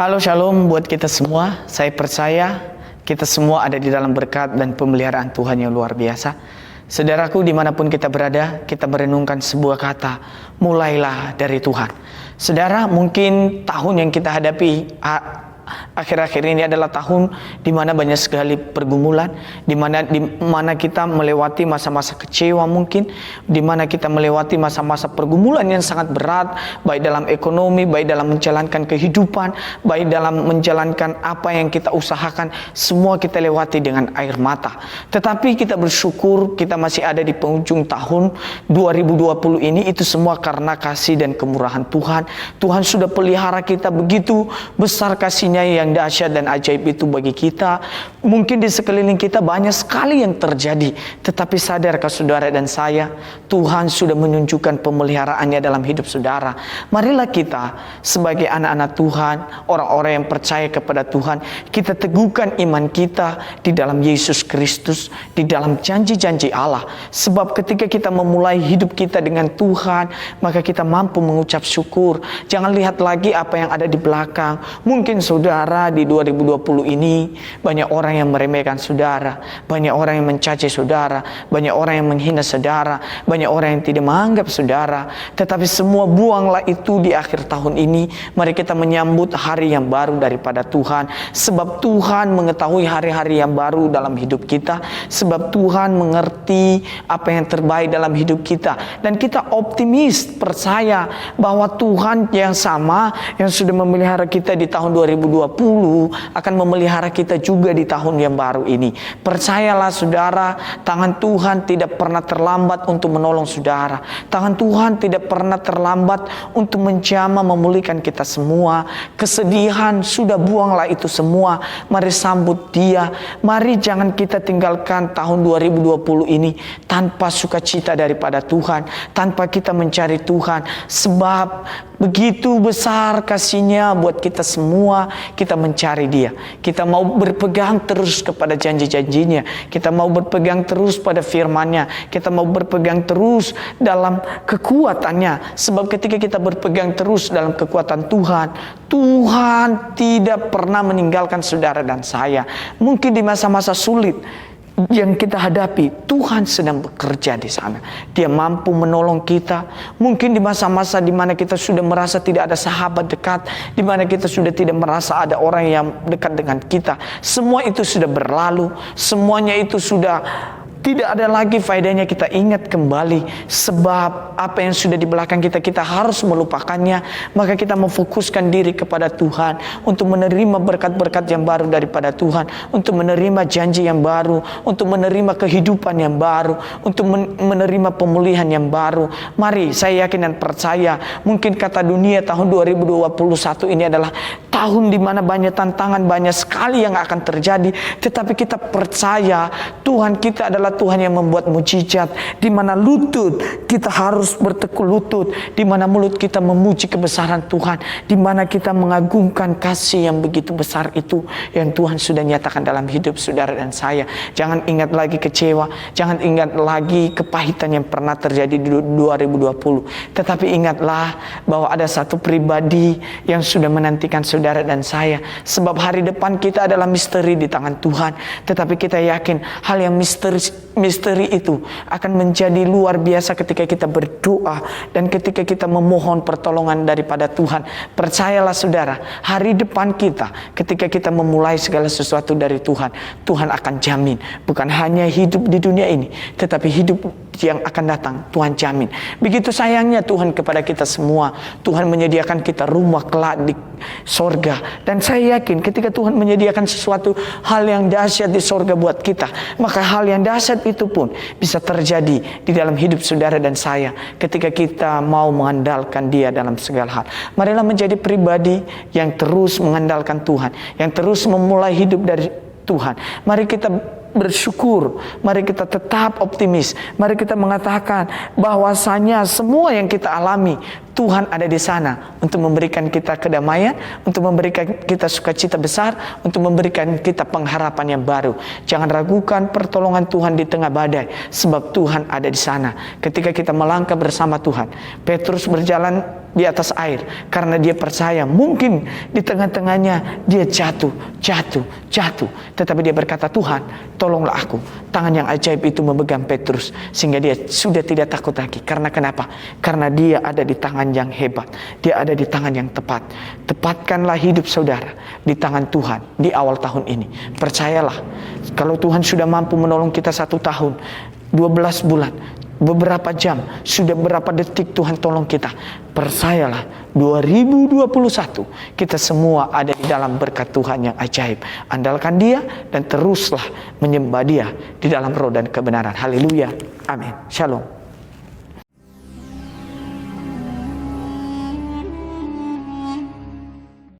Halo Shalom buat kita semua. Saya percaya kita semua ada di dalam berkat dan pemeliharaan Tuhan yang luar biasa. Saudaraku, dimanapun kita berada, kita merenungkan sebuah kata, mulailah dari Tuhan. Saudara, mungkin tahun yang kita hadapi akhir-akhir ini adalah tahun di mana banyak sekali pergumulan, di mana kita melewati masa-masa kecewa mungkin, di mana kita melewati masa-masa pergumulan yang sangat berat, baik dalam ekonomi, baik dalam menjalankan kehidupan, baik dalam menjalankan apa yang kita usahakan, semua kita lewati dengan air mata. Tetapi kita bersyukur kita masih ada di penghujung tahun 2020 ini, itu semua karena kasih dan kemurahan Tuhan. Tuhan sudah pelihara kita begitu besar kasih-Nya yang dahsyat dan ajaib itu bagi kita. Mungkin di sekeliling kita banyak sekali yang terjadi, tetapi sadarkah saudara dan saya, Tuhan sudah menunjukkan pemeliharaannya dalam hidup saudara. Marilah kita sebagai anak-anak Tuhan, orang-orang yang percaya kepada Tuhan, kita teguhkan iman kita di dalam Yesus Kristus, di dalam janji-janji Allah. Sebab ketika kita memulai hidup kita dengan Tuhan, maka kita mampu mengucap syukur. Jangan lihat lagi apa yang ada di belakang. Mungkin saudara di 2020 ini banyak orang yang meremehkan saudara, banyak orang yang mencaci saudara, banyak orang yang menghina saudara, banyak orang yang tidak menganggap saudara. Tetapi semua buanglah itu di akhir tahun ini. Mari kita menyambut hari yang baru daripada Tuhan. Sebab Tuhan mengetahui hari-hari yang baru dalam hidup kita. Sebab Tuhan mengerti apa yang terbaik dalam hidup kita. Dan kita optimis, percaya bahwa Tuhan yang sama yang sudah memelihara kita di tahun 2020 akan memelihara kita juga di tahun yang baru ini. Percayalah saudara, tangan Tuhan tidak pernah terlambat untuk menolong saudara. Tangan Tuhan tidak pernah terlambat untuk menjamah memulihkan kita semua. Kesedihan sudah, buanglah itu semua. Mari sambut Dia. Mari jangan kita tinggalkan tahun 2020 ini tanpa sukacita daripada Tuhan, tanpa kita mencari Tuhan. Sebab begitu besar kasih-Nya buat kita semua, kita mencari Dia. Kita mau berpegang terus kepada janji-janjinya. Kita mau berpegang terus pada firman-Nya. Kita mau berpegang terus dalam kekuatannya. Sebab ketika kita berpegang terus dalam kekuatan Tuhan, Tuhan tidak pernah meninggalkan saudara dan saya. Mungkin di masa-masa sulit yang kita hadapi, Tuhan sedang bekerja di sana. Dia mampu menolong kita. Mungkin di masa-masa di mana kita sudah merasa tidak ada sahabat dekat, di mana kita sudah tidak merasa ada orang yang dekat dengan kita, semua itu sudah berlalu. Semuanya itu sudah tidak ada lagi faedahnya kita ingat kembali. Sebab apa yang sudah di belakang kita, kita harus melupakannya. Maka kita memfokuskan diri kepada Tuhan untuk menerima berkat-berkat yang baru daripada Tuhan, untuk menerima janji yang baru, untuk menerima kehidupan yang baru, untuk menerima pemulihan yang baru. Mari, saya yakin dan percaya, mungkin kata dunia tahun 2021 ini adalah tahun di mana banyak tantangan, banyak sekali yang akan terjadi. Tetapi kita percaya Tuhan kita adalah Tuhan yang membuat mujizat, di mana lutut kita harus bertekuk lutut, di mana mulut kita memuji kebesaran Tuhan, di mana kita mengagungkan kasih yang begitu besar itu yang Tuhan sudah nyatakan dalam hidup saudara dan saya. Jangan ingat lagi kecewa, jangan ingat lagi kepahitan yang pernah terjadi di 2020. Tetapi ingatlah bahwa ada satu pribadi yang sudah menantikan saudara dan saya. Sebab hari depan kita adalah misteri di tangan Tuhan. Tetapi kita yakin hal yang misteri itu akan menjadi luar biasa ketika kita berdoa dan ketika kita memohon pertolongan daripada Tuhan. Percayalah saudara, hari depan kita ketika kita memulai segala sesuatu dari Tuhan, Tuhan akan jamin. Bukan hanya hidup di dunia ini, tetapi hidup yang akan datang Tuhan jamin. Begitu sayangnya Tuhan kepada kita semua. Tuhan menyediakan kita rumah kelak di sorga. Dan saya yakin ketika Tuhan menyediakan sesuatu hal yang dahsyat di sorga buat kita, maka hal yang dahsyat itu pun bisa terjadi di dalam hidup saudara dan saya ketika kita mau mengandalkan Dia dalam segala hal. Marilah menjadi pribadi yang terus mengandalkan Tuhan, yang terus memulai hidup dari Tuhan. Mari kita bersyukur, mari kita tetap optimis, mari kita mengatakan bahwasanya semua yang kita alami, Tuhan ada di sana untuk memberikan kita kedamaian, untuk memberikan kita sukacita besar, untuk memberikan kita pengharapan yang baru. Jangan ragukan pertolongan Tuhan di tengah badai, sebab Tuhan ada di sana. Ketika kita melangkah bersama Tuhan, Petrus berjalan di atas air karena dia percaya. Mungkin di tengah-tengahnya dia jatuh, tetapi dia berkata, Tuhan, tolonglah aku. Tangan yang ajaib itu memegang Petrus sehingga dia sudah tidak takut lagi. Karena kenapa? Karena dia ada di tangan yang hebat, dia ada di tangan yang tepat. Tepatkanlah hidup saudara di tangan Tuhan di awal tahun ini. Percayalah, kalau Tuhan sudah mampu menolong kita 1 tahun, 12 bulan, beberapa jam, sudah berapa detik Tuhan tolong kita. Percayalah, 2021 kita semua ada di dalam berkat Tuhan yang ajaib. Andalkan Dia dan teruslah menyembah Dia di dalam roh dan kebenaran. Haleluya. Amin. Shalom.